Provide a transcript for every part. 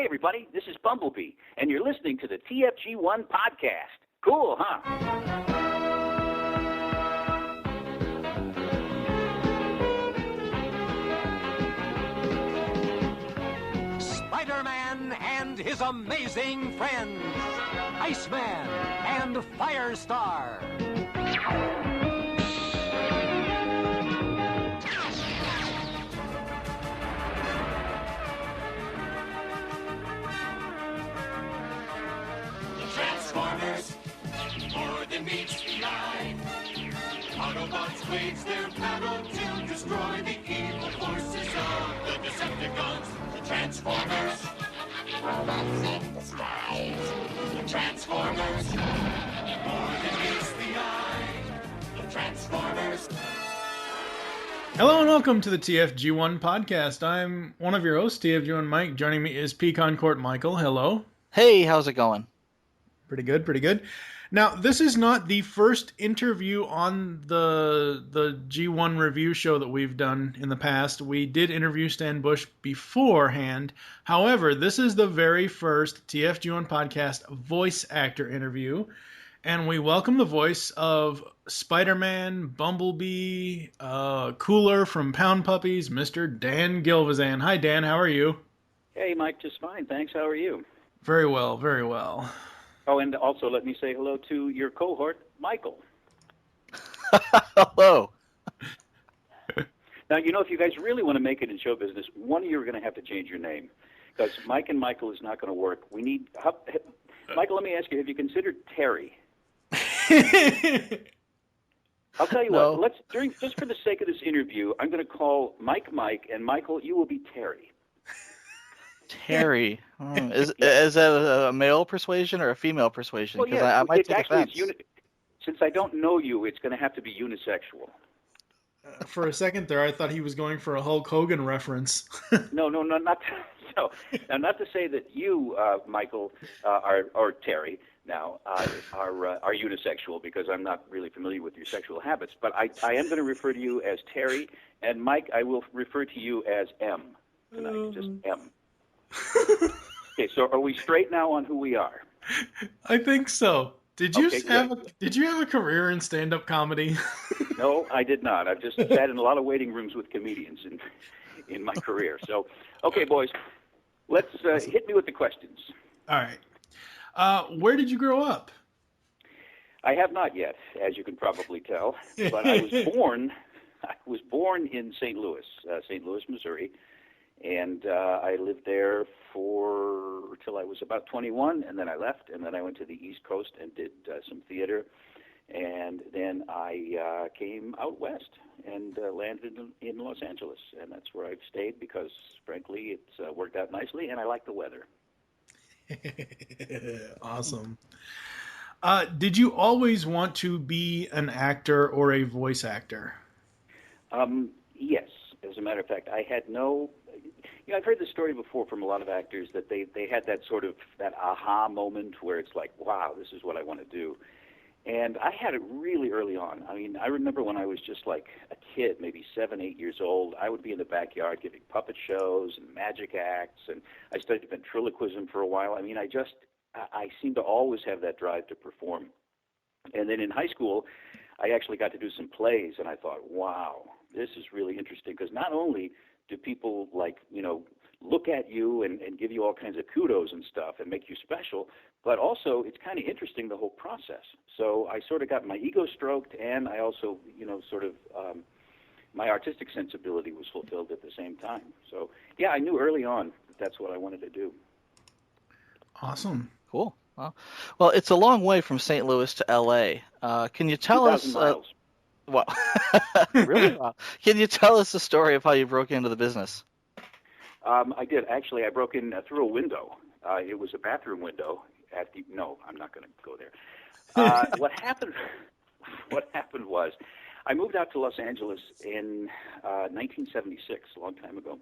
Hey, everybody, this is Bumblebee, and you're listening to the TFG1 Podcast. Cool, huh? Spider-Man and his amazing friends, Iceman and Firestar. Transformers, more than meets the eye. Autobots wage their battle to destroy the evil forces of the Decepticons. The Transformers, robots in disguise. The Transformers, more than meets the eye. The Transformers. Hello and welcome to the TFG1 Podcast. I'm one of your hosts, TFG1Mike. Joining me is PecanCtTerry. Hello. Hey, how's it going? Pretty good, pretty good. Now, this is not the first interview on the G1 review show that we've done in the past. We did interview Stan Bush beforehand. However, this is the very first TFG1 Podcast voice actor interview. And we welcome the voice of Spider-Man, Bumblebee, Cooler from Pound Puppies, Mr. Dan Gilvezan. Hi, Dan. How are you? Hey, Mike, just fine. Thanks. How are you? Very well, very well. Oh, and also let me say hello to your cohort, Michael. Hello. Now, you know, if you guys really want to make it in show business, one of you are going to have to change your name, because Mike and Michael is not going to work. We need... Michael, let me ask you, have you considered Terry? I'll tell you No. what, just for the sake of this interview, I'm going to call Mike, and Michael, you will be Terry. Terry. Is that a male persuasion or a female persuasion? Well, Because yeah, I might take offense. Since I don't know you, it's going to have to be unisexual. For a second there, I thought he was going for a Hulk Hogan reference. No, not so. Now, not to say that you, Michael, or Terry, now are unisexual, because I'm not really familiar with your sexual habits. But I am going to refer to you as Terry, and Mike, I will refer to you as M tonight, just M. Okay, so are we straight now on who we are? I think so. Did you Okay, have a career in stand-up comedy? No, I did not. I've just sat in a lot of waiting rooms with comedians in my career. So, okay, boys, let's hit me with the questions. All right. Where did you grow up? I have not yet, as you can probably tell, but I was born in St. Louis, Missouri. And I lived there till I was about 21, and then I left, and then I went to the East Coast and did some theater, and then I came out west and landed in Los Angeles, and that's where I've stayed because, frankly, it's worked out nicely, and I like the weather. Awesome. Did you always want to be an actor or a voice actor? Yes. As a matter of fact, I had no... You know, I've heard this story before from a lot of actors that they had that sort of that aha moment where it's like, wow, this is what I want to do. And I had it really early on. I mean, I remember when I was just like a kid, maybe 7, 8 years old, I would be in the backyard giving puppet shows and magic acts, and I studied ventriloquism for a while. I mean, I seemed to always have that drive to perform. And then in high school, I actually got to do some plays, and I thought, wow, this is really interesting, because not only do people, like, you know, look at you and give you all kinds of kudos and stuff and make you special, but also it's kind of interesting, the whole process. So I sort of got my ego stroked, and I also, you know, sort of my artistic sensibility was fulfilled at the same time. So, yeah, I knew early on that that's what I wanted to do. Awesome. Cool. Well, it's a long way from St. Louis to L.A. Can you tell us... 2,000 miles. Well, really? Wow. Can you tell us the story of how you broke into the business? I did. Actually, I broke in through a window. It was a bathroom window. No, I'm not going to go there. What happened was I moved out to Los Angeles in 1976, a long time ago,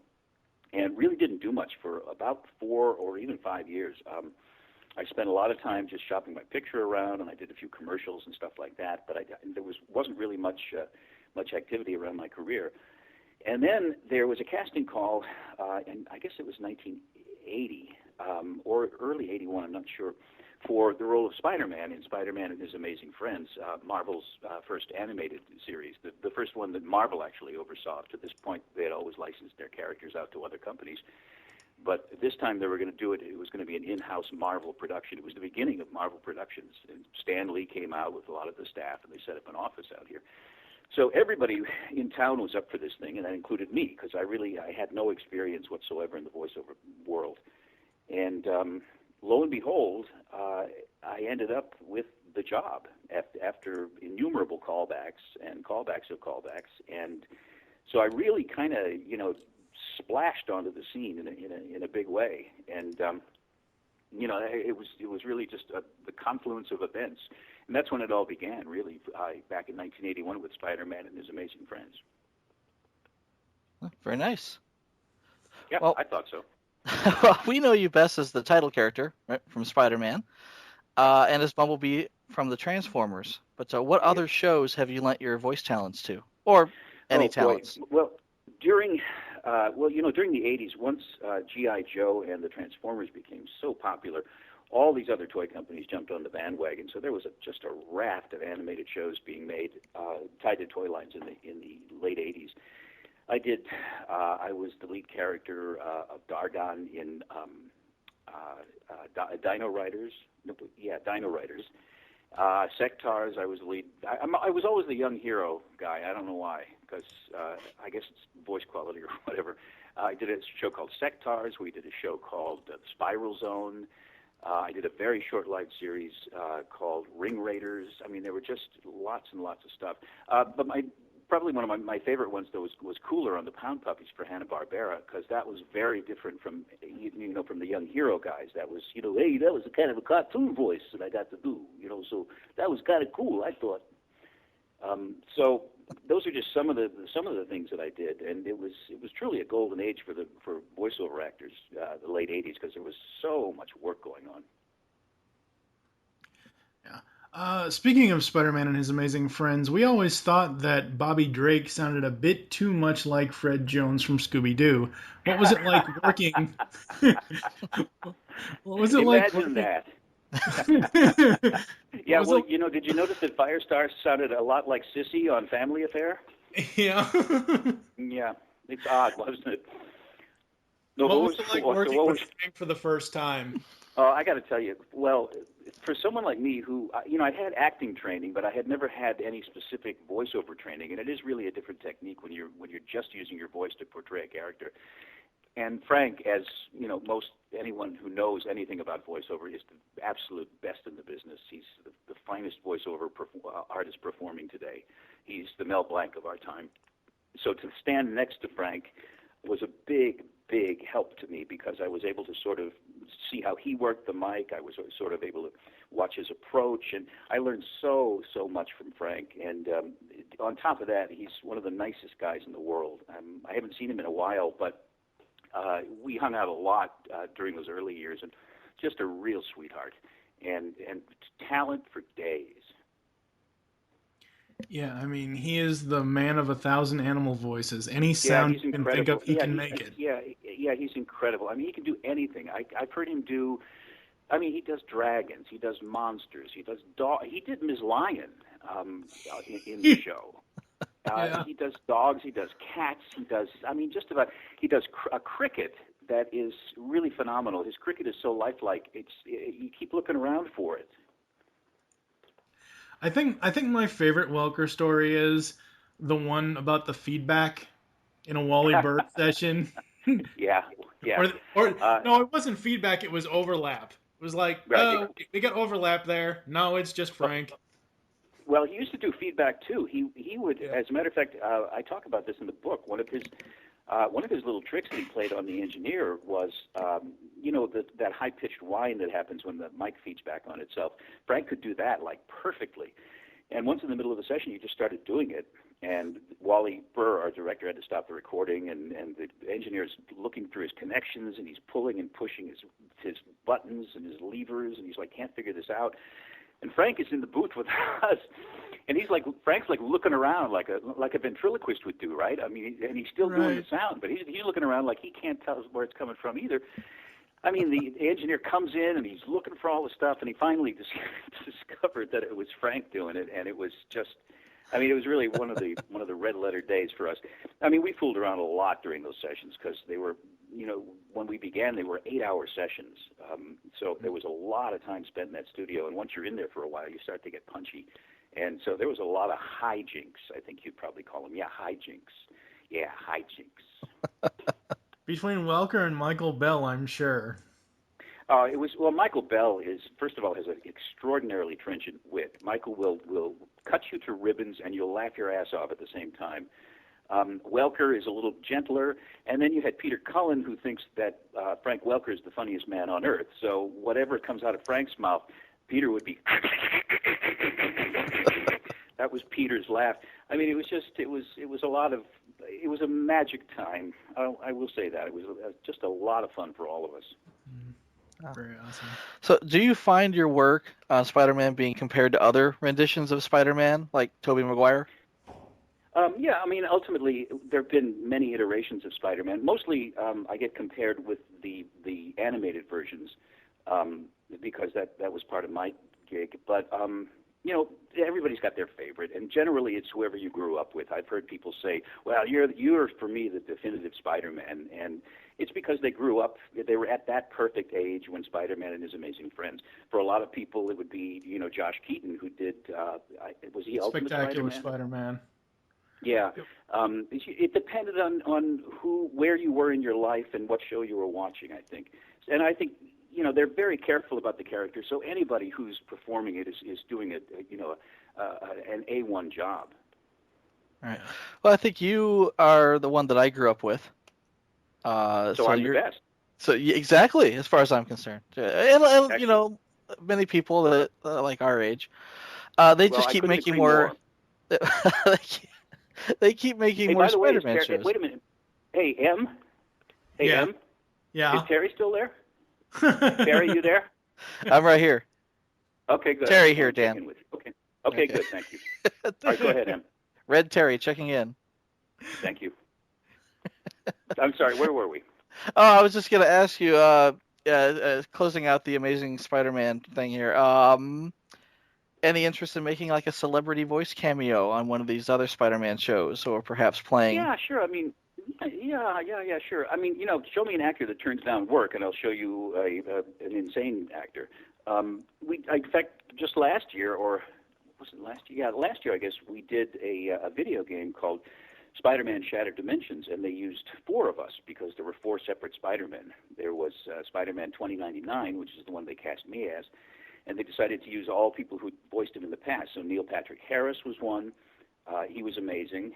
and really didn't do much for about 4 or even 5 years. I spent a lot of time just shopping my picture around, and I did a few commercials and stuff like that. But there wasn't really much activity around my career. And then there was a casting call, and I guess it was 1980, or early 81, I'm not sure, for the role of Spider-Man in Spider-Man and His Amazing Friends, Marvel's first animated series, the first one that Marvel actually oversaw. To this point, they had always licensed their characters out to other companies. But this time they were going to do it. It was going to be an in-house Marvel production. It was the beginning of Marvel Productions. And Stan Lee came out with a lot of the staff, and they set up an office out here. So everybody in town was up for this thing, and that included me, because I had no experience whatsoever in the voiceover world. And lo and behold, I ended up with the job after innumerable callbacks and callbacks of callbacks. And so I really kind of, splashed onto the scene in a big way. And, it was really just the confluence of events. And that's when it all began, really, back in 1981 with Spider-Man and His Amazing Friends. Very nice. Yeah, well, I thought so. Well, we know you best as the title character, right, from Spider-Man, and as Bumblebee from the Transformers. But what other shows have you lent your voice talents to, or any talents? Boy. Well, during the 80s, once G.I. Joe and the Transformers became so popular, all these other toy companies jumped on the bandwagon. So there was just a raft of animated shows being made tied to toy lines in the late 80s. I was the lead character of Dargon in Dino Riders. Dino Riders. Sectars, I was the lead. I was always the young hero guy. I don't know why, because I guess it's voice quality or whatever. I did a show called Sectars. We did a show called The Spiral Zone. I did a very short-lived series called Ring Raiders. I mean, there were just lots and lots of stuff. But probably one of my favorite ones, though, was Cooler on the Pound Puppies for Hanna-Barbera, because that was very different from from the young hero guys. That was, hey, that was a kind of a cartoon voice that I got to do, so that was kind of cool, I thought. So those are just some of the things that I did, and it was truly a golden age for voiceover actors, the late 80s, because there was so much work going on. Yeah. Speaking of Spider-Man and His Amazing Friends, we always thought that Bobby Drake sounded a bit too much like Fred Jones from Scooby-Doo. What was it like working? What was it Imagine like? That. Yeah, well, did you notice that Firestar sounded a lot like Sissy on Family Affair? Yeah. Yeah, it's odd, wasn't it? No, what was it like working with Frank for the first time? Oh, I got to tell you, well, for someone like me who, I'd had acting training, but I had never had any specific voiceover training, and it is really a different technique when you're just using your voice to portray a character. And Frank, as most anyone who knows anything about voiceover, is the absolute best in the business. He's the finest voiceover artist performing today. He's the Mel Blanc of our time. So to stand next to Frank was a big, big help to me, because I was able to sort of see how he worked the mic. I was sort of able to watch his approach, and I learned so much from Frank. And on top of that, he's one of the nicest guys in the world. I haven't seen him in a while, but we hung out a lot during those early years, and just a real sweetheart, and talent for days. Yeah, I mean, he is the man of 1,000 animal voices. Any sound you can think of, he can make it. Yeah, he's incredible. I mean, he can do anything. I've heard him do. I mean, he does dragons, he does monsters, he does dogs. He did Ms. Lion in the show. Yeah. He does dogs, he does cats, he does. I mean, just about. He does a cricket that is really phenomenal. His cricket is so lifelike. You keep looking around for it. I think my favorite Welker story is the one about the feedback in a Wally Bird session. Yeah. No, it wasn't feedback. It was overlap. It was like, we got overlap there. No, it's just Frank. Well, he used to do feedback too. He would, as a matter of fact, I talk about this in the book. One of his little tricks that he played on the engineer was, that high-pitched whine that happens when the mic feeds back on itself. Frank could do that like perfectly. And once in the middle of the session, he just started doing it. And Wally Burr, our director, had to stop the recording, and the engineer's looking through his connections, and he's pulling and pushing his buttons and his levers, and he's like, can't figure this out. And Frank is in the booth with us, and Frank's looking around like a ventriloquist would do, right? I mean, and he's still doing the sound, but he's looking around like he can't tell us where it's coming from either. I mean, the engineer comes in and he's looking for all the stuff, and he finally discovered that it was Frank doing it, and it was just, I mean, it was really one of the red letter days for us. I mean, we fooled around a lot during those sessions because they were, when we began, they were 8-hour sessions. So there was a lot of time spent in that studio, and once you're in there for a while, you start to get punchy. And so there was a lot of hijinks, I think you'd probably call them. Yeah, hijinks. Yeah, hijinks. Between Welker and Michael Bell, I'm sure. Michael Bell is, first of all, has an extraordinarily trenchant wit. Michael will cut you to ribbons, and you'll laugh your ass off at the same time. Welker is a little gentler, and then you had Peter Cullen, who thinks that Frank Welker is the funniest man on earth. So whatever comes out of Frank's mouth, Peter would be. That was Peter's laugh. I mean, it was a magic time. I will say that. It was just a lot of fun for all of us. Very awesome. So do you find your work on Spider-Man being compared to other renditions of Spider-Man, like Tobey Maguire? Yeah, I mean, ultimately, there have been many iterations of Spider-Man. Mostly, I get compared with the animated versions because that was part of my gig. But everybody's got their favorite, and generally it's whoever you grew up with. I've heard people say, well, you're for me the definitive Spider-Man, and it's because they grew up, they were at that perfect age when Spider-Man and His Amazing Friends. For a lot of people, it would be, Josh Keaton, who did, was he Ultimate Spectacular Spider-Man? Spider-Man. Yeah. It depended on where you were in your life and what show you were watching, I think. And I think, they're very careful about the character, so anybody who's performing it is doing an A1 job. All right. Well, I think you are the one that I grew up with. So I'm the best. So exactly, as far as I'm concerned, and many people that like our age, they just keep making more. They keep making more Spider-Man shows. Wait a minute. Hey, M. Hey, Yeah. M. Yeah. Is Terry still there? Terry, you there? I'm right here. Okay, good. Terry here, Dan. Okay, good. Thank you. All right, go ahead, M. Red Terry checking in. Thank you. I'm sorry, where were we? Oh, I was just going to ask you, closing out the Amazing Spider-Man thing here, any interest in making like a celebrity voice cameo on one of these other Spider-Man shows, or perhaps playing? Yeah, sure. I mean, yeah, sure. I mean, show me an actor that turns down work, and I'll show you an insane actor. In fact, just last year, or was it last year? Yeah, last year, I guess, we did a video game called Spider-Man Shattered Dimensions, and they used 4 of us because there were 4 separate Spider-Men. There was Spider-Man 2099, which is the one they cast me as, and they decided to use all people who voiced him in the past. So Neil Patrick Harris was one. He was amazing,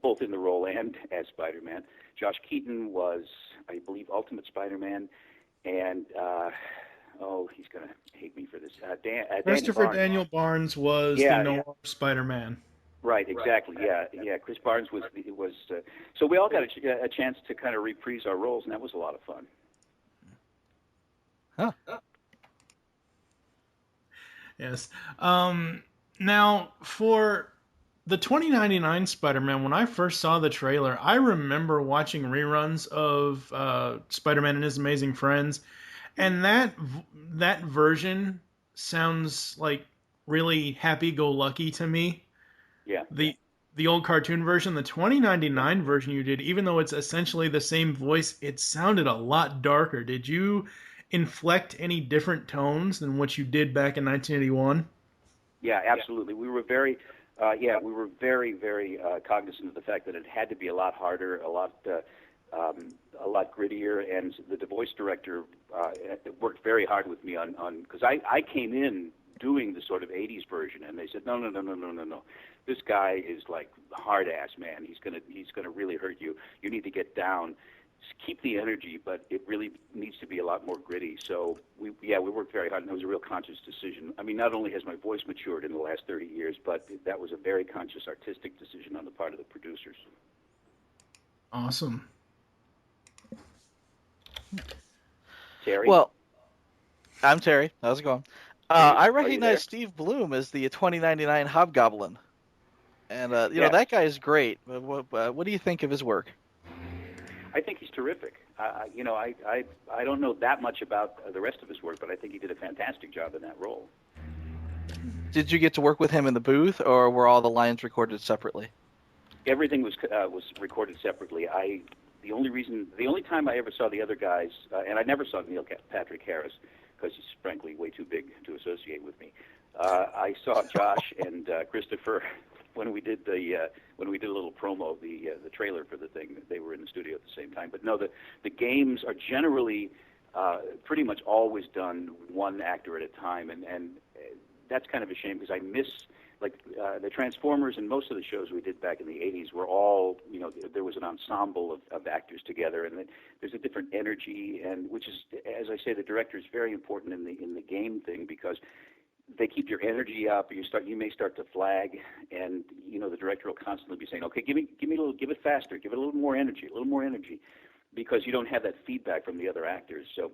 both in the role and as Spider-Man. Josh Keaton was, I believe, Ultimate Spider-Man, and he's going to hate me for this. Christopher Daniel Barnes was the Noir Spider-Man. Right, exactly. Yeah. Chris Barnes was. So we all got a chance to kind of reprise our roles, and that was a lot of fun. Huh. Yes. Now, for the 2099 Spider-Man, when I first saw the trailer, I remember watching reruns of Spider-Man and His Amazing Friends, and that version sounds like really happy-go-lucky to me. Yeah. The old cartoon version, the 2099 version you did, even though it's essentially the same voice, it sounded a lot darker. Did you inflect any different tones than what you did back in 1981? Yeah, absolutely. We were very, very cognizant of the fact that it had to be a lot harder, a lot grittier, and the voice director worked very hard with me on because I came in doing the sort of 80s version, and they said, no. This guy is like hard ass, man. He's gonna really hurt you. You need to get down. Just keep the energy, but it really needs to be a lot more gritty. So we worked very hard, and it was a real conscious decision. I mean, not only has my voice matured in the last 30 years, but that was a very conscious artistic decision on the part of the producers. Awesome. Terry? Well, I'm Terry. How's it going? I recognize Steve Bloom as the 2099 Hobgoblin. And, that guy is great. What do you think of his work? I think he's terrific. I don't know that much about the rest of his work, but I think he did a fantastic job in that role. Did you get to work with him in the booth, or were all the lines recorded separately? Everything was recorded separately. The only time I ever saw the other guys, and I never saw Neil Patrick Harris because he's frankly way too big to associate with me. I saw Josh and Christopher when we did a little promo, the trailer for the thing. They were in the studio at the same time. But no, the games are generally pretty much always done one actor at a time, and that's kind of a shame because I miss the Transformers and most of the shows we did back in the 80s were all, there was an ensemble of actors together, and there's a different energy, and which is, as I say, the director is very important in the game thing because they keep your energy up. You may start to flag, and the director will constantly be saying, "Okay, give it faster, give it a little more energy, because you don't have that feedback from the other actors." So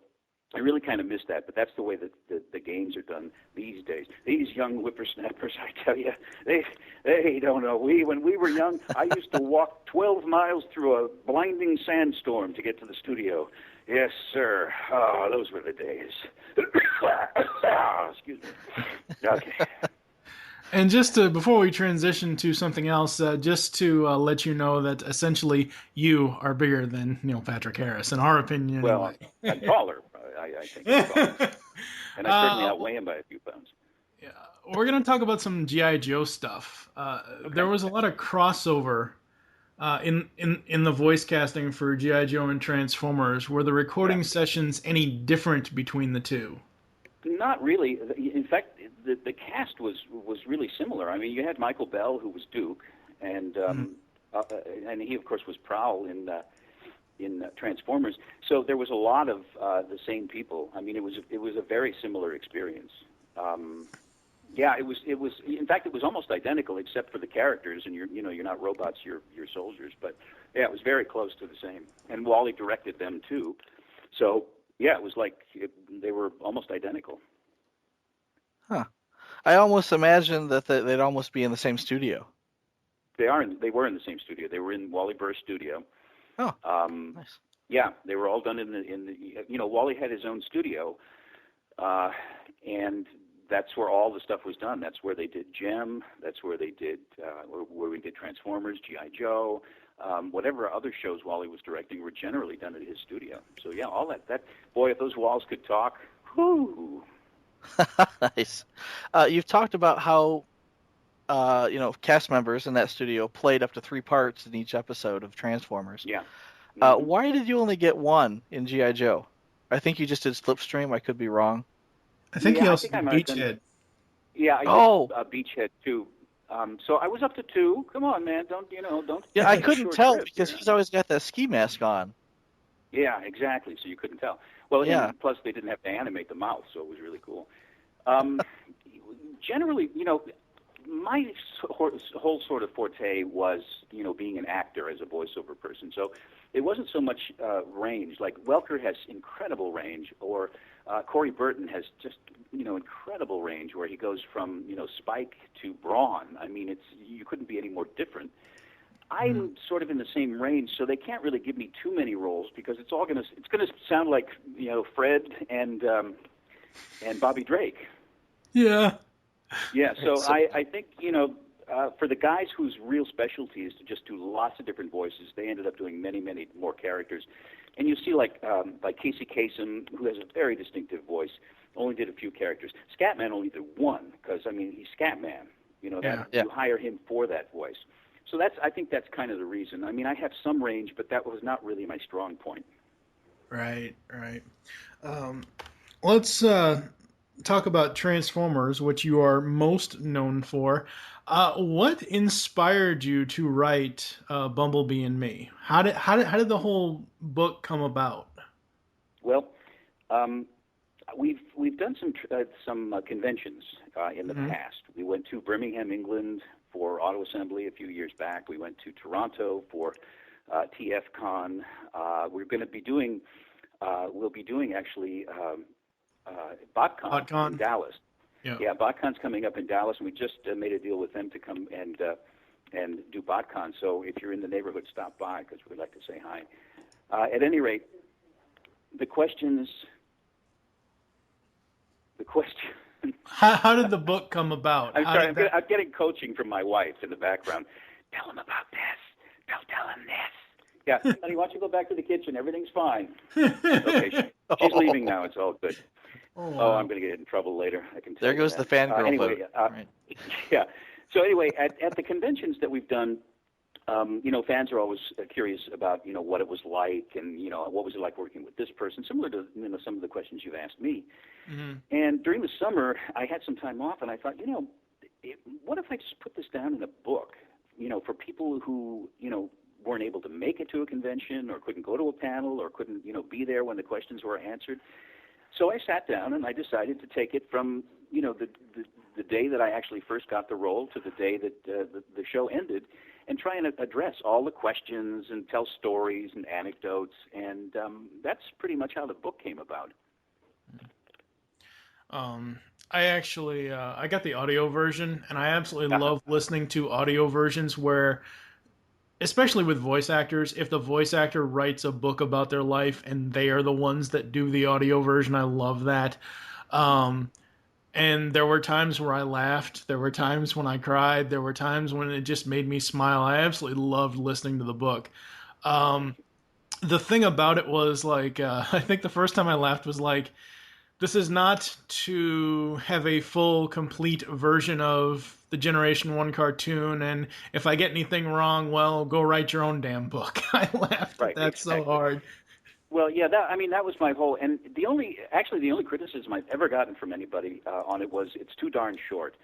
I really kind of miss that, but that's the way that the games are done these days. These young whippersnappers, I tell you, they don't know. When we were young, I used to walk 12 miles through a blinding sandstorm to get to the studio. Yes, sir. Oh, those were the days. Excuse me. Okay. And just before we transition to something else, just to let you know that essentially you are bigger than Neil Patrick Harris, in our opinion. Well, I'm taller. I think I'm taller. And I certainly outweigh him by a few pounds. Yeah, we're going to talk about some G.I. Joe stuff. Okay. There was a lot of crossover in the voice casting for G.I. Joe and Transformers. Were the recording sessions any different between the two? Not really. In fact, the cast was really similar. I mean, you had Michael Bell, who was Duke, and he, of course, was Prowl in Transformers. So there was a lot of the same people. I mean, it was a very similar experience. It was. In fact, it was almost identical, except for the characters, and you're not robots, you're soldiers. But yeah, it was very close to the same. And Wally directed them too. So yeah, it was like they were almost identical. Huh. I almost imagined that they'd almost be in the same studio. They were in the same studio. They were in Wally Burr's studio. Oh, nice. Yeah, they were all done in the Wally had his own studio, and that's where all the stuff was done. That's where they did Gem. That's where they did where we did Transformers, G.I. Joe, whatever other shows Wally was directing were generally done at his studio. So yeah, all that boy, if those walls could talk, whoo. Nice. You've talked about how cast members in that studio played up to 3 parts in each episode of Transformers. Yeah. Why did you only get one in G.I. Joe? I think you just did Slipstream. I could be wrong. I think he also did Beachhead. Yeah, I did Beachhead too. So I was up to 2. Come on, man, don't. Yeah, I couldn't tell because he's always got that ski mask on. Yeah, exactly. So you couldn't tell. Well, yeah. And plus they didn't have to animate the mouth, so it was really cool. Generally, my whole sort of forte was, being an actor as a voiceover person. So it wasn't so much range. Like Welker has incredible range, or Corey Burton has just, incredible range where he goes from, Spike to Brawn. I mean, you couldn't be any more different. I'm sort of in the same range, so they can't really give me too many roles because it's gonna sound like, Fred and Bobby Drake. Yeah. Yeah, so I think, for the guys whose real specialty is to just do lots of different voices, they ended up doing many, many more characters. And you see like Casey Kasem, who has a very distinctive voice, only did a few characters. Scatman only did one because, he's Scatman. You hire him for that voice. So I think that's kind of the reason. I mean, I have some range, but that was not really my strong point. Right. Let's talk about Transformers, which you are most known for. What inspired you to write Bumblebee and Me? How did the whole book come about? Well, we've done some conventions in the past. We went to Birmingham, England, for Auto Assembly a few years back. We went to Toronto for TFCon. We'll be doing actually BotCon in Dallas. Yeah, BotCon's coming up in Dallas, and we just made a deal with them to come and do BotCon. So if you're in the neighborhood, stop by because we'd like to say hi. At any rate, The question. How did the book come about? I'm sorry, I'm getting coaching from my wife in the background. Tell him about this. Don't tell him this. Yeah, honey, why don't you go back to the kitchen? Everything's fine. Okay, she's leaving now. It's all good. Oh, I'm going to get in trouble later. I can tell There you goes that. the fangirl anyway, vote. Right. Yeah. So anyway, at the conventions that we've done, fans are always curious about, what it was like and, what was it like working with this person, similar to, some of the questions you've asked me. Mm-hmm. And during the summer, I had some time off, and I thought, what if I just put this down in a book, for people who, weren't able to make it to a convention or couldn't go to a panel or couldn't, be there when the questions were answered. So I sat down and I decided to take it from, the day that I actually first got the role to the day that the show ended, and try and address all the questions and tell stories and anecdotes. And that's pretty much how the book came about. I actually I got the audio version, and I absolutely love listening to audio versions where, especially with voice actors, if the voice actor writes a book about their life and they are the ones that do the audio version, I love that. And there were times where I laughed. There were times when I cried. There were times when it just made me smile. I absolutely loved listening to the book. The thing about it was, like, I think the first time I laughed was like, this is not to have a full, complete version of the Generation 1 cartoon, and if I get anything wrong, well, go write your own damn book. I laughed at that so hard. Well, yeah, that was my whole, and the only criticism I've ever gotten from anybody on it was it's too darn short.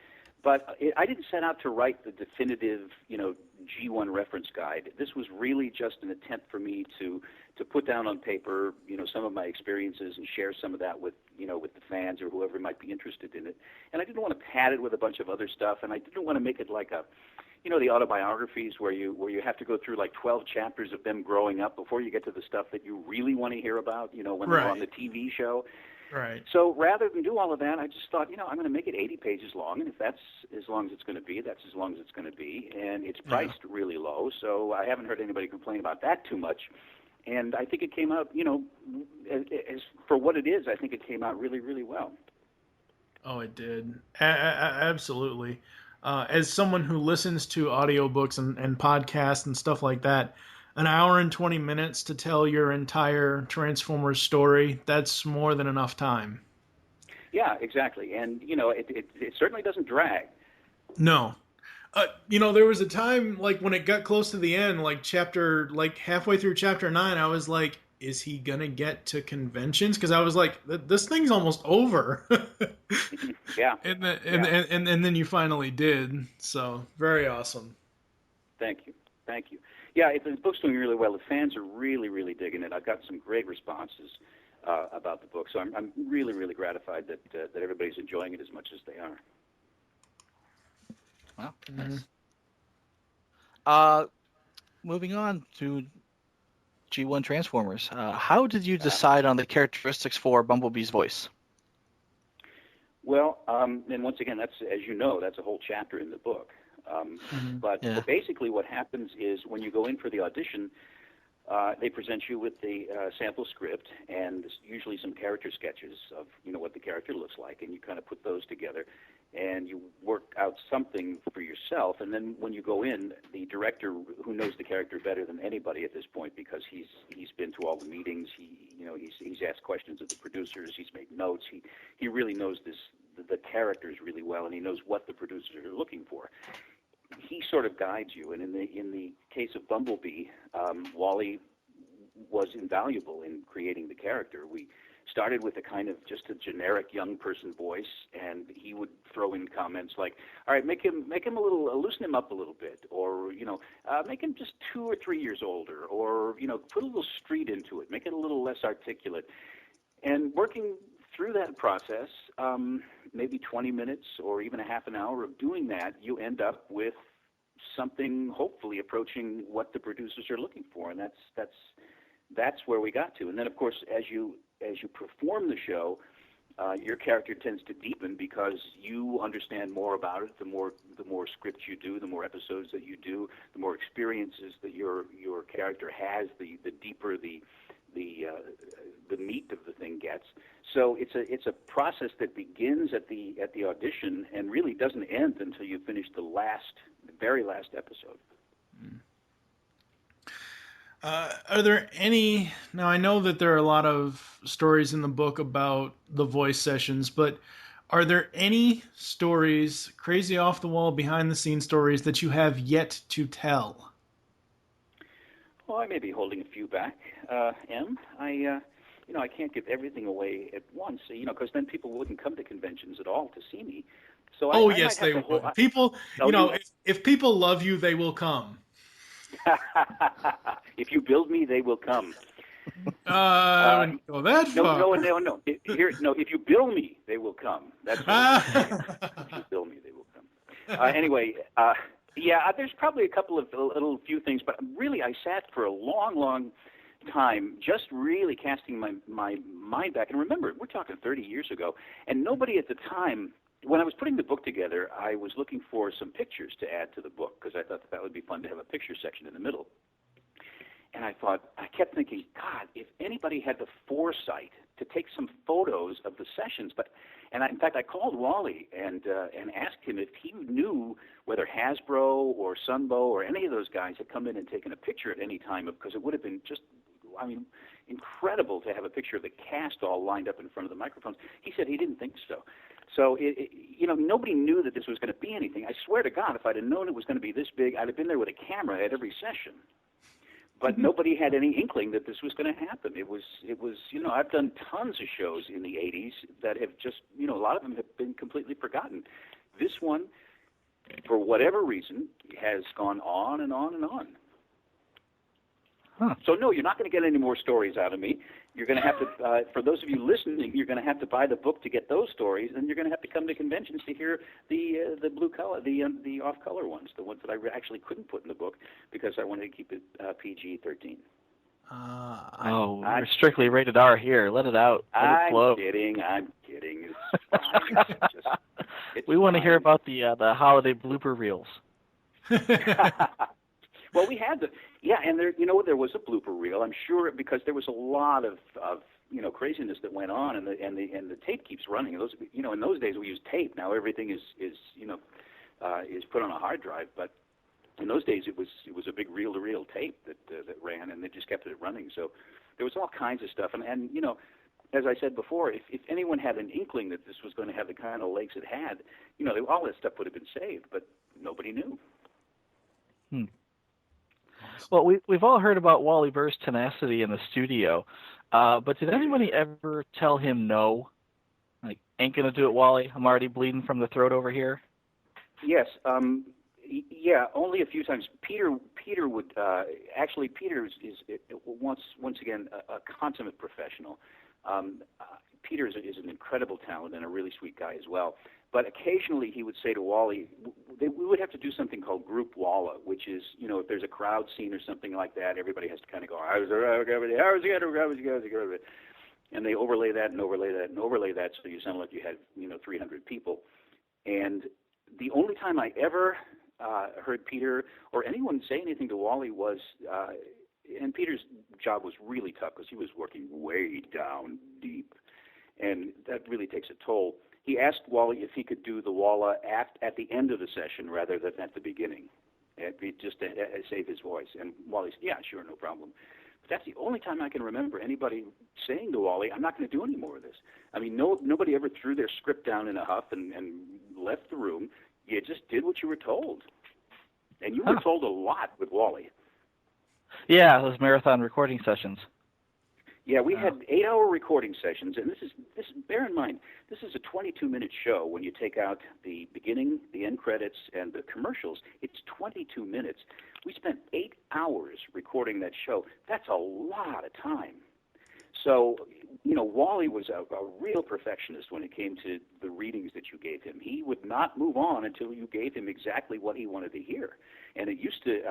But I didn't set out to write the definitive, G1 reference guide. This was really just an attempt for me to put down on paper, some of my experiences and share some of that with the fans or whoever might be interested in it. And I didn't want to pad it with a bunch of other stuff, and I didn't want to make it like the autobiographies where you have to go through like 12 chapters of them growing up before you get to the stuff that you really want to hear about, when they're on the TV show. Right. So rather than do all of that, I just thought, I'm going to make it 80 pages long, and if that's as long as it's going to be, that's as long as it's going to be. And it's priced really low, so I haven't heard anybody complain about that too much. And I think it came out, as for what it is, I think it came out really, really well. Oh, it did. Absolutely. As someone who listens to audiobooks and podcasts and stuff like that, an hour and 20 minutes to tell your entire Transformers story, that's more than enough time. Yeah, exactly. And, it certainly doesn't drag. No. There was a time, like, when it got close to the end, halfway through chapter 9, I was like, is he going to get to conventions? Because I was like, this thing's almost over. Yeah. And then you finally did. So, very awesome. Thank you. Yeah, the book's doing really well. The fans are really, really digging it. I've got some great responses about the book. So I'm really, really gratified that everybody's enjoying it as much as they are. Wow, nice. Moving on to G1 Transformers. How did you decide on the characteristics for Bumblebee's voice? Well, and once again, that's a whole chapter in the book. But basically what happens is when you go in for the audition, they present you with the sample script and usually some character sketches of, what the character looks like, and you kind of put those together and you work out something for yourself. And then when you go in, the director, who knows the character better than anybody at this point because he's been to all the meetings, he's asked questions of the producers, he's made notes, he really knows the characters really well, and he knows what the producers are looking for. He sort of guides you, and in the case of Bumblebee, Wally was invaluable in creating the character. We started with a kind of just a generic young person voice, and he would throw in comments like, "All right, make him a little, loosen him up a little bit," or make him just 2 or 3 years older, or put a little street into it, make it a little less articulate, and working through that process, maybe 20 minutes or even a half an hour of doing that, you end up with something hopefully approaching what the producers are looking for, and that's where we got to. And then, of course, as you perform the show, your character tends to deepen because you understand more about it. The more scripts you do, the more episodes that you do, the more experiences that your character has, the deeper the the meat of the thing gets. So it's a process that begins at the audition and really doesn't end until you finish the very last episode. Are there any... Now, I know that there are a lot of stories in the book about the voice sessions, but are there any stories, crazy off-the-wall, behind-the-scenes stories, that you have yet to tell? Well, I may be holding a few back, Em. I can't give everything away at once, because then people wouldn't come to conventions at all to see me. So yes, they would. People, if people love you, they will come. If you build me, they will come. I wouldn't go that far. No. If you bill me, they will come. That's what if you bill me, they will come. Anyway, there's probably a couple of few things, but really I sat for a long time just really casting my mind back. And remember, we're talking 30 years ago, and nobody at the time, when I was putting the book together, I was looking for some pictures to add to the book because I thought that would be fun to have a picture section in the middle. And I kept thinking, God, if anybody had the foresight to take some photos of the sessions, in fact, I called Wally and asked him if he knew whether Hasbro or Sunbow or any of those guys had come in and taken a picture at any time, because it would have been just, incredible to have a picture of the cast all lined up in front of the microphones. He said he didn't think so. So, nobody knew that this was going to be anything. I swear to God, if I'd have known it was going to be this big, I'd have been there with a camera at every session. But nobody had any inkling that this was going to happen. It was. I've done tons of shows in the 80s that have just, a lot of them have been completely forgotten. This one, for whatever reason, has gone on and on and on. Huh. So, no, you're not going to get any more stories out of me. You're going to have to, for those of you listening, you're going to have to buy the book to get those stories, and you're going to have to come to conventions to hear the blue color, the off-color ones, the ones that I actually couldn't put in the book because I wanted to keep it PG-13. We're strictly rated R here. Let it out. Let it flow. I'm kidding. It's fine. We want to hear about the holiday blooper reels. Well, we had and there was a blooper reel. I'm sure, because there was a lot of craziness that went on, and the tape keeps running. Those, in those days we used tape. Now everything is put on a hard drive, but in those days it was a big reel-to-reel tape that ran, and they just kept it running. So there was all kinds of stuff, and as I said before, if anyone had an inkling that this was going to have the kind of legs it had, all that stuff would have been saved, but nobody knew. Well, we've all heard about Wally Burr's tenacity in the studio, but did anybody ever tell him no? Like, ain't gonna do it, Wally. I'm already bleeding from the throat over here. Yes. Only a few times. Peter would actually. Peter is once again a consummate professional. Peter is an incredible talent and a really sweet guy as well. But occasionally he would say to Wally, we would have to do something called group Walla, which is, if there's a crowd scene or something like that, everybody has to kind of go, and they overlay that and overlay that and overlay that, so you sound like you had, 300 people. And the only time I ever heard Peter or anyone say anything to Wally was, and Peter's job was really tough because he was working way down deep, and that really takes a toll. He asked Wally if he could do the Walla at the end of the session rather than at the beginning, just to save his voice. And Wally said, yeah, sure, no problem. But that's the only time I can remember anybody saying to Wally, I'm not going to do any more of this. I mean, nobody ever threw their script down in a huff and left the room. You just did what you were told. And you were told a lot with Wally. Yeah, those marathon recording sessions. Yeah, we had 8-hour recording sessions, and this bear in mind, this is a 22-minute show. When you take out the beginning, the end credits, and the commercials, it's 22 minutes. We spent 8 hours recording that show. That's a lot of time. So, Wally was a real perfectionist when it came to the readings that you gave him. He would not move on until you gave him exactly what he wanted to hear. And it used to,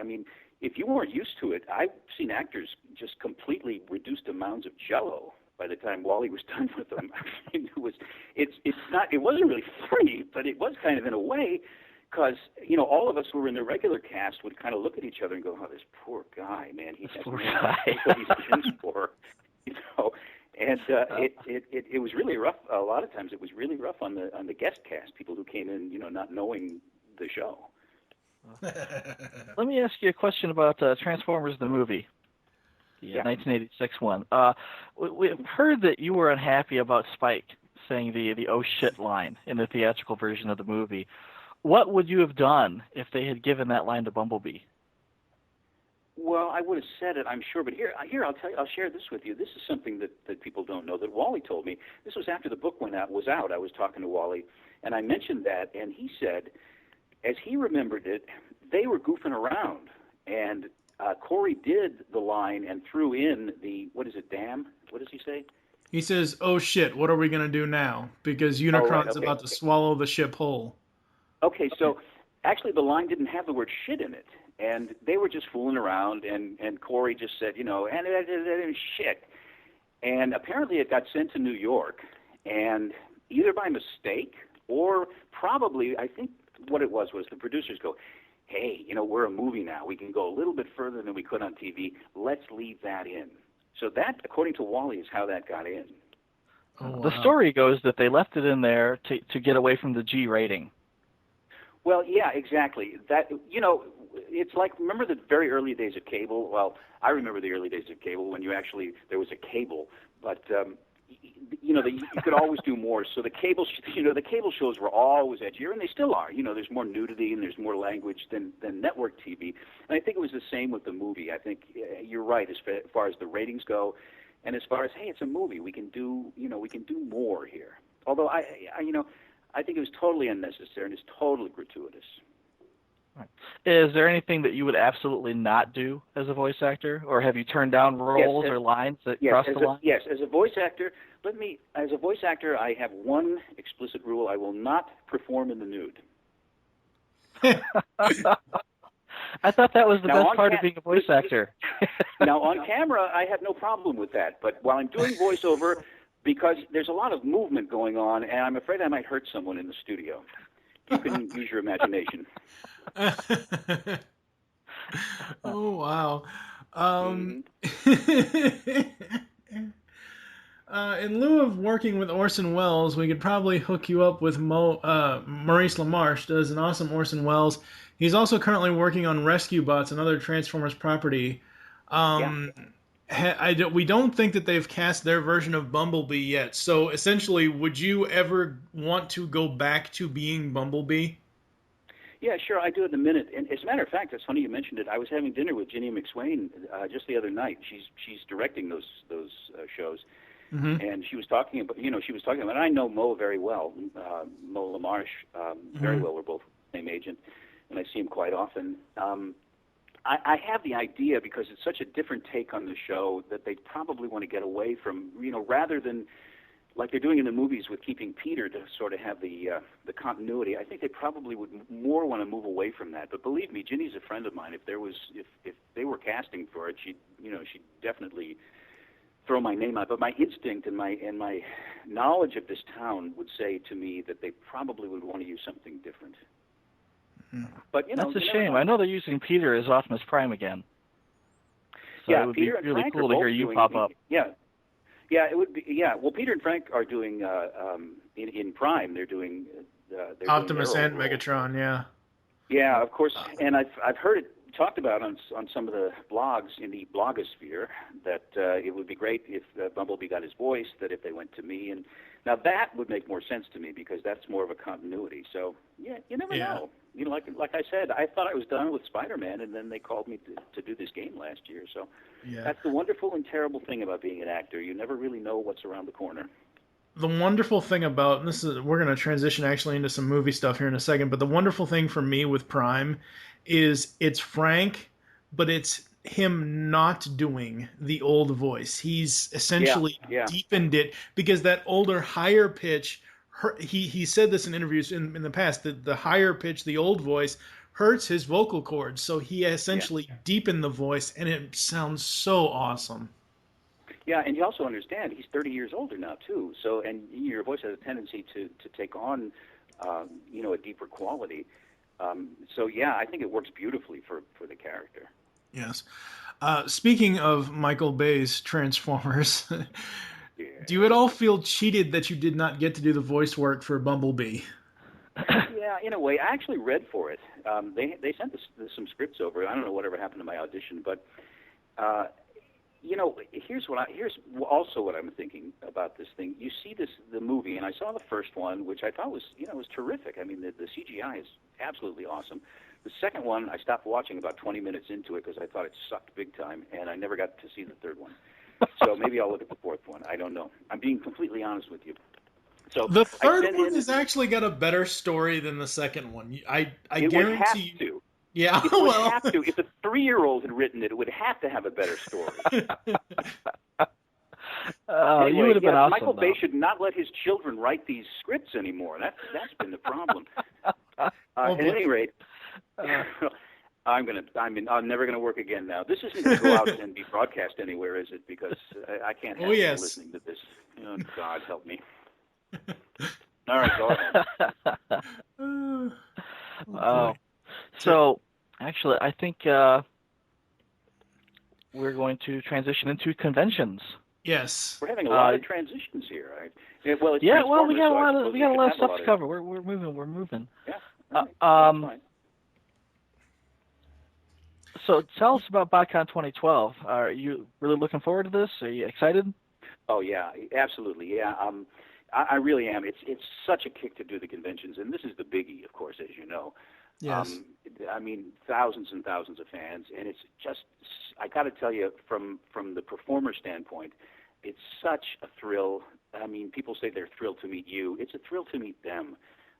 if you weren't used to it, I've seen actors just completely reduced to mounds of Jell-O by the time Wally was done with them. It wasn't really funny, but it was kind of in a way, because all of us who were in the regular cast would kind of look at each other and go, "Oh, this poor guy, man, he has what he's in for," And it was really rough. A lot of times it was really rough on the guest cast, people who came in, not knowing the show. Let me ask you a question about Transformers the movie, the 1986 one. We've heard that you were unhappy about Spike saying the "oh shit" line in the theatrical version of the movie. What would you have done if they had given that line to Bumblebee? Well, I would have said it, I'm sure, but here I'll tell you, I'll share this with you. This is something that people don't know, that Wally told me. This was after the book was out. I was talking to Wally, and I mentioned that, and he said, as he remembered it, they were goofing around, and Corey did the line and threw in the, what is it, damn? What does he say? He says, "Oh shit, what are we going to do now? Because Unicron's about to swallow the ship whole." Okay, so actually the line didn't have the word shit in it. And they were just fooling around, and Corey just said, and shit. And apparently it got sent to New York, and either by mistake or probably, I think what it was the producers go, hey, we're a movie now. We can go a little bit further than we could on TV. Let's leave that in. So that, according to Wally, is how that got in. Oh, wow. The story goes that they left it in there to get away from the G rating. Well, yeah, exactly. That, it's like, remember the very early days of cable? Well, I remember the early days of cable when there was a cable, but you could always do more. So the cable shows were always edgier, and they still are. There's more nudity and there's more language than network TV. And I think it was the same with the movie. I think you're right as far as the ratings go, and as far as, hey, it's a movie, we can do more here. Although I think it was totally unnecessary and it's totally gratuitous. Right. Is there anything that you would absolutely not do as a voice actor, or have you turned down roles or lines that cross the line? Yes, as a voice actor, I have one explicit rule: I will not perform in the nude. I thought that was the best part of being a voice actor. Now on camera, I have no problem with that, but while I'm doing voiceover, because there's a lot of movement going on, and I'm afraid I might hurt someone in the studio. You can use your imagination. Oh, wow. In lieu of working with Orson Welles, we could probably hook you up with Maurice LaMarche, does an awesome Orson Welles. He's also currently working on Rescue Bots, another Transformers property. We don't think that they've cast their version of Bumblebee yet. So essentially, would you ever want to go back to being Bumblebee? Yeah, sure, I do in a minute. And as a matter of fact, it's funny you mentioned it. I was having dinner with Ginny McSwain just the other night. She's directing those shows, and she was talking about And I know Mo very well, Mo LaMarche very well. We're both the same agent, and I see him quite often. I have the idea, because it's such a different take on the show, that they probably want to get away from, rather than like they're doing in the movies with keeping Peter to sort of have the continuity. I think they probably would more want to move away from that. But believe me, Ginny's a friend of mine. If they were casting for it, she'd definitely throw my name out. But my instinct and my knowledge of this town would say to me that they probably would want to use something different. But that's a shame. I know they're using Peter as Optimus Prime again. So yeah, it would Peter be really and Frank cool to hear you pop up. Yeah, it would be. Yeah, well, Peter and Frank are doing in Prime. They're doing Optimus doing and Megatron. Yeah. Yeah, of course. And I've heard it talked about on some of the blogs in the blogosphere that it would be great if Bumblebee got his voice. That if they went to me, and now that would make more sense to me, because that's more of a continuity. So yeah, you never know. Like I said, I thought I was done with Spider-Man, and then they called me to do this game last year. So that's the wonderful and terrible thing about being an actor. You never really know what's around the corner. The wonderful thing about we're going to transition actually into some movie stuff here in a second, but the wonderful thing for me with Prime is it's Frank, but it's him not doing the old voice. He's essentially deepened it, because that older, higher pitch, he said this in interviews in the past, that the higher pitch, the old voice, hurts his vocal cords. So he essentially deepened the voice, and it sounds so awesome. Yeah, and you also understand he's 30 years older now too. So, and your voice has a tendency to take on, a deeper quality. So yeah, I think it works beautifully for the character. Yes. Speaking of Michael Bay's Transformers, Do you at all feel cheated that you did not get to do the voice work for Bumblebee? Yeah, in a way. I actually read for it. They sent some scripts over. I don't know whatever happened to my audition, but here's also what I'm thinking about this thing. You see the movie, and I saw the first one, which I thought was terrific. I mean, the CGI is absolutely awesome. The second one, I stopped watching about 20 minutes into it because I thought it sucked big time, and I never got to see the third one. So maybe I'll look at the fourth one. I don't know. I'm being completely honest with you. So the third one has actually got a better story than the second one. I guarantee you. Yeah, it would have to. If a 3-year-old had written it, it would have to have a better story. Anyway, you would have been awesome. Michael Bay should not let his children write these scripts anymore. That's been the problem. At any rate, I'm never gonna work again now. This isn't gonna go out and be broadcast anywhere, is it? Because I can't have people listening to this. Oh, God help me. All right, go ahead. So, actually, I think we're going to transition into conventions. Yes, we're having a lot of transitions here. Right? Well, we got a lot of stuff to cover. We're moving. Yeah. Fine. So, tell us about BotCon 2012. Are you really looking forward to this? Are you excited? Oh yeah, absolutely. Yeah. I really am. It's such a kick to do the conventions, and this is the biggie, of course, as you know. Yes. I mean, thousands and thousands of fans, and it's just, I got to tell you, from the performer standpoint, it's such a thrill. I mean, people say they're thrilled to meet you. It's a thrill to meet them,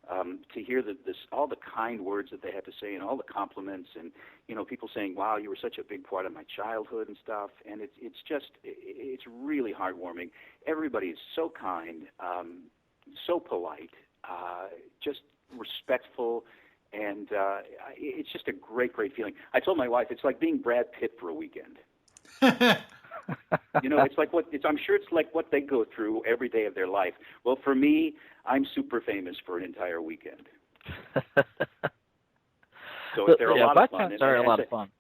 to hear all the kind words that they have to say and all the compliments, and people saying, "Wow, you were such a big part of my childhood" and stuff. And it's really heartwarming. Everybody is so kind, so polite, just respectful. And it's just a great, great feeling. I told my wife it's like being Brad Pitt for a weekend. It's like I'm sure it's like what they go through every day of their life. Well, for me, I'm super famous for an entire weekend. So they're a lot of fun. They're a lot of fun.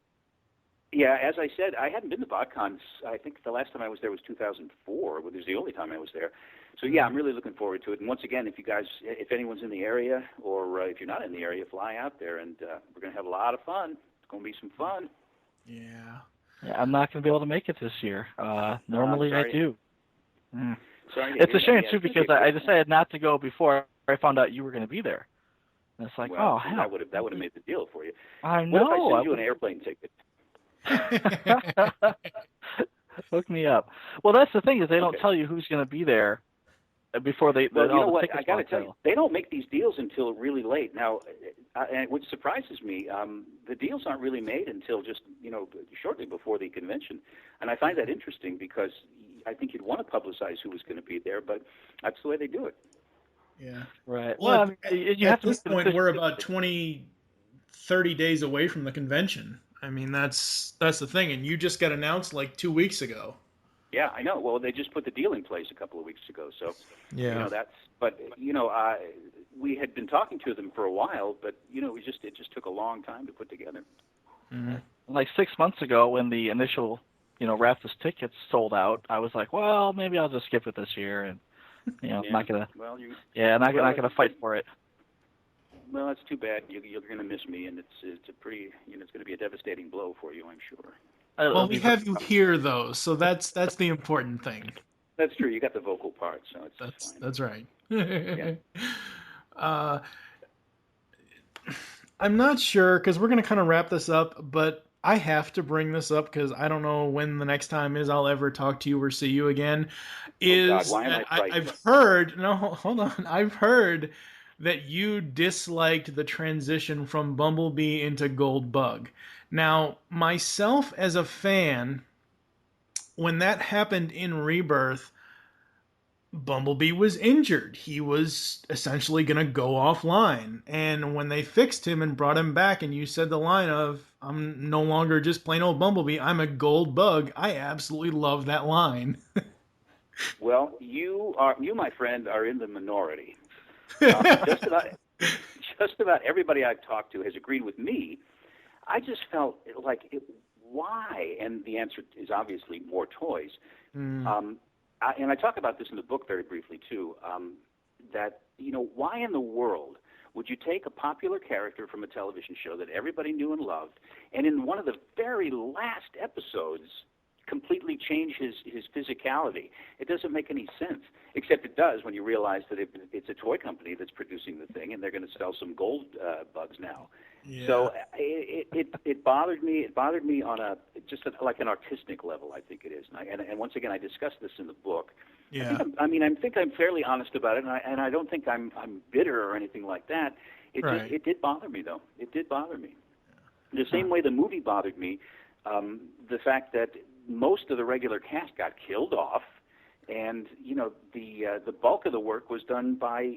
Yeah, as I said, I hadn't been to BotCon. I think the last time I was there was 2004. It was the only time I was there. So yeah, I'm really looking forward to it. And once again, if anyone's in the area, or if you're not in the area, fly out there, and we're going to have a lot of fun. It's going to be some fun. Yeah. I'm not going to be able to make it this year. Normally I do. Sorry. It's a shame too, because I decided not to go before I found out you were going to be there. And it's like, well, hell. That would have made the deal for you. I know. What if I send you an airplane ticket? Hook me up. Well, that's the thing, is they don't tell you who's going to be there before they. Well, you know what? I got to tell you, they don't make these deals until really late. Now, and which surprises me, the deals aren't really made until just shortly before the convention, and I find that interesting because I think you'd want to publicize who was going to be there, but that's the way they do it. Yeah. Right. Well, at this point, we're about 30 days away from the convention. I mean, that's the thing, and you just got announced like 2 weeks ago. Yeah, I know. Well, they just put the deal in place a couple of weeks ago, so yeah. We had been talking to them for a while, but it just took a long time to put together. Mm-hmm. Like 6 months ago, when the initial Raptors tickets sold out, I was like, well, maybe I'll just skip it this year, and I'm not gonna. Well, not gonna fight for it. Well, that's too bad. You're going to miss me, and it's a pretty, it's going to be a devastating blow for you, I'm sure. Well, we have you here, though, so that's the important thing. That's true. You got the vocal part, so it's fine. That's right. Yeah. I'm not sure, because we're going to kind of wrap this up, but I have to bring this up because I don't know when the next time is I'll ever talk to you or see you again. Why am I I've heard. No, hold on. I've heard that you disliked the transition from Bumblebee into Goldbug. Now, myself as a fan, when that happened in Rebirth, Bumblebee was injured. He was essentially going to go offline. And when they fixed him and brought him back, and you said the line of, "I'm no longer just plain old Bumblebee, I'm a gold bug," I absolutely love that line. Well, you, my friend, are in the minority. Just about everybody I've talked to has agreed with me. I just felt like, why? And the answer is obviously more toys. and I talk about this in the book very briefly too, that, why in the world would you take a popular character from a television show that everybody knew and loved, and in one of the very last episodes completely change his physicality? It doesn't make any sense, except it does when you realize that it's a toy company that's producing the thing, and they're going to sell some gold bugs now. Yeah. So it bothered me. It bothered me on like an artistic level, I think it is. And once again, I discussed this in the book. Yeah. I think I'm fairly honest about it, and I don't think I'm bitter or anything like that. It did bother me, though. It did bother me. The same way the movie bothered me, the fact that most of the regular cast got killed off, and the bulk of the work was done by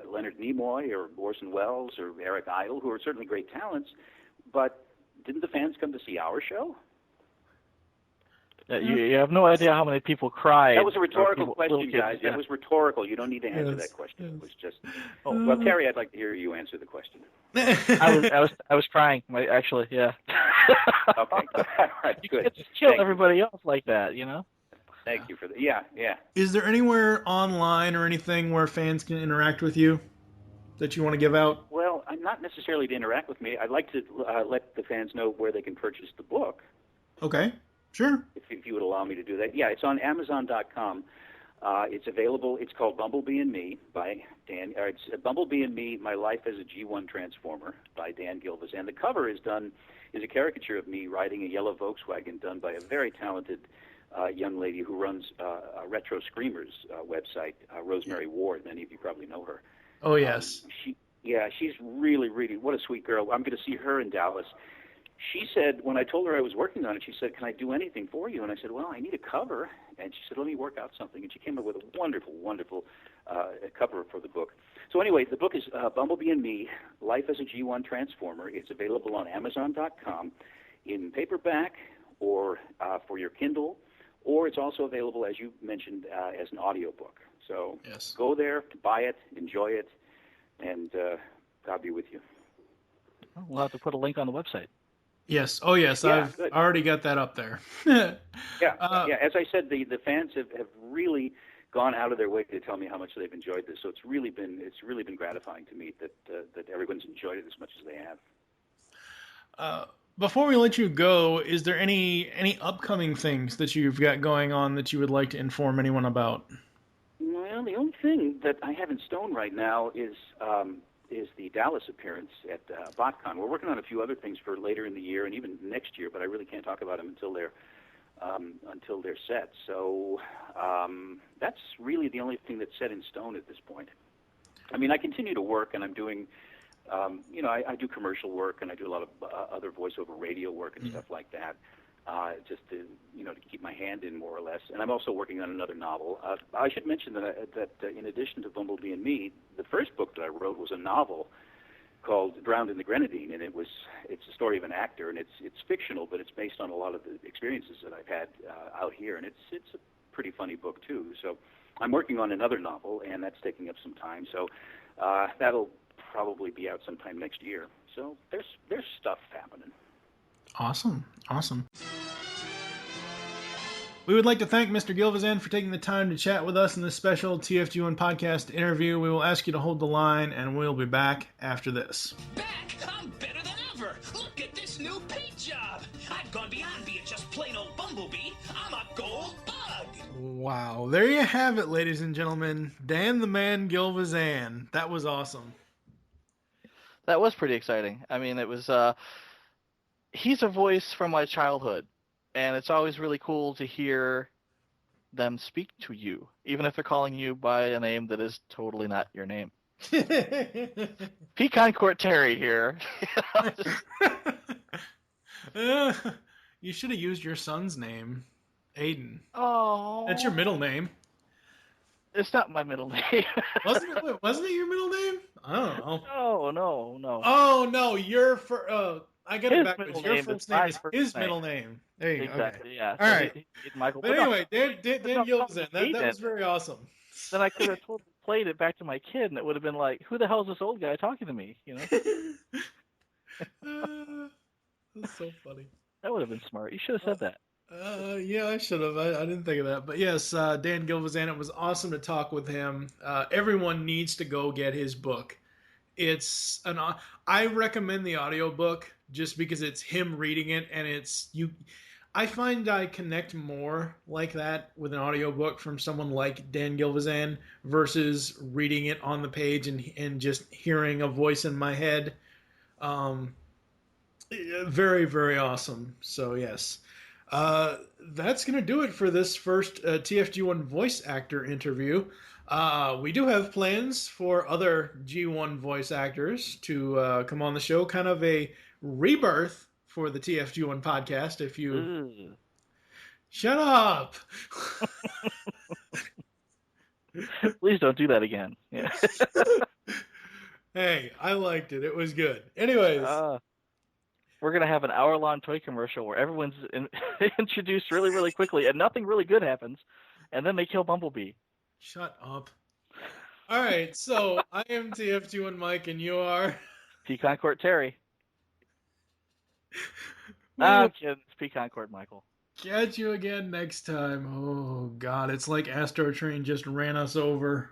Leonard Nimoy or Orson Welles or Eric Idle, who are certainly great talents, but didn't the fans come to see our show? You have no idea how many people cried. That was a rhetorical question, guys. That was rhetorical. You don't need to answer that question. It was just. Oh, well, Terry, I'd like to hear you answer the question. I was crying. Actually, yeah. Okay. All right. You Good. can't just kill everybody else like that, Thank you for that. Yeah. Is there anywhere online or anything where fans can interact with you that you want to give out? Well, I'm not necessarily to interact with me. I'd like to let the fans know where they can purchase the book. Okay. Sure. If you would allow me to do that. Yeah, it's on Amazon.com. It's available. It's called Bumblebee and Me by Dan. It's Bumblebee and Me: My Life as a G1 Transformer by Dan Gilvezan. And the cover is a caricature of me riding a yellow Volkswagen, done by a very talented young lady who runs a Retro Screamers website, Rosemary Ward. Many of you probably know her. Oh yes. She's really, really, what a sweet girl. I'm going to see her in Dallas. She said, when I told her I was working on it, she said, "Can I do anything for you?" And I said, "Well, I need a cover." And she said, "Let me work out something." And she came up with a wonderful, wonderful cover for the book. So anyway, the book is Bumblebee and Me: Life as a G1 Transformer. It's available on Amazon.com in paperback or for your Kindle, or it's also available, as you mentioned, as an audiobook. So Go there, buy it, enjoy it, and God be with you. We'll have to put a link on the website. Yes. Oh, yes. Yeah, I've good. already got that up there. Yeah. As I said, the fans have really gone out of their way to tell me how much they've enjoyed this. So it's really been gratifying to me that everyone's enjoyed it as much as they have. Before we let you go, is there any upcoming things that you've got going on that you would like to inform anyone about? Well, the only thing that I have in stone right now is the Dallas appearance at BotCon. We're working on a few other things for later in the year and even next year, but I really can't talk about them until they're set. So that's really the only thing that's set in stone at this point. I mean, I continue to work, and I'm doing, I do commercial work, and I do a lot of other voiceover radio work and stuff like that, just to keep my hand in more or less. And I'm also working on another novel. I should mention that in addition to Bumblebee and Me, the first book that I wrote was a novel called Drowned in the Grenadine, and it's a story of an actor, and it's fictional, but it's based on a lot of the experiences that I've had out here, and it's a pretty funny book too. So I'm working on another novel, and that's taking up some time. So that'll probably be out sometime next year. So there's stuff happening. Awesome. We would like to thank Mr. Gilvezan for taking the time to chat with us in this special TFG1 Podcast interview. We will ask you to hold the line, and we'll be back after this. Back? I'm better than ever. Look at this new paint job. I've gone beyond being just plain old Bumblebee. I'm a gold bug. Wow. There you have it, ladies and gentlemen. Dan the Man Gilvezan. That was awesome. That was pretty exciting. I mean, it was... he's a voice from my childhood, and it's always really cool to hear them speak to you, even if they're calling you by a name that is totally not your name. PecanCtTerry here. You should have used your son's name, Aiden. Oh. That's your middle name. It's not my middle name. Wasn't it your middle name? I don't know. No. Oh, no, I got it backwards. Your first name is his name. Middle name. There you go. Exactly, okay. yeah. All right. Michael. But anyway, Dan Gilvezan, that was very awesome. Then I could have totally played it back to my kid, and it would have been like, who the hell is this old guy talking to me? That's so funny. That would have been smart. You should have said that. Yeah, I should have. I didn't think of that. But yes, Dan Gilvezan, it was awesome to talk with him. Everyone needs to go get his book. I recommend the audiobook just because it's him reading it, and it's you. I find I connect more like that with an audiobook from someone like Dan Gilvezan versus reading it on the page and just hearing a voice in my head. Very, very awesome. So, yes. That's going to do it for this first TFG1 voice actor interview. We do have plans for other G1 voice actors to come on the show, kind of a rebirth for the TFG1 podcast. If you shut up, Please don't do that again. Yeah. Hey, I liked it. It was good. Anyways, we're gonna have an hour-long toy commercial where everyone's introduced really, really quickly, and nothing really good happens, and then they kill Bumblebee. Shut up. All right, so I am TFG1Mike, and you are PecanCtTerry. I'm kidding. It's PecanCtTerry, Michael. Catch you again next time. Oh, God, it's like Astro Train just ran us over.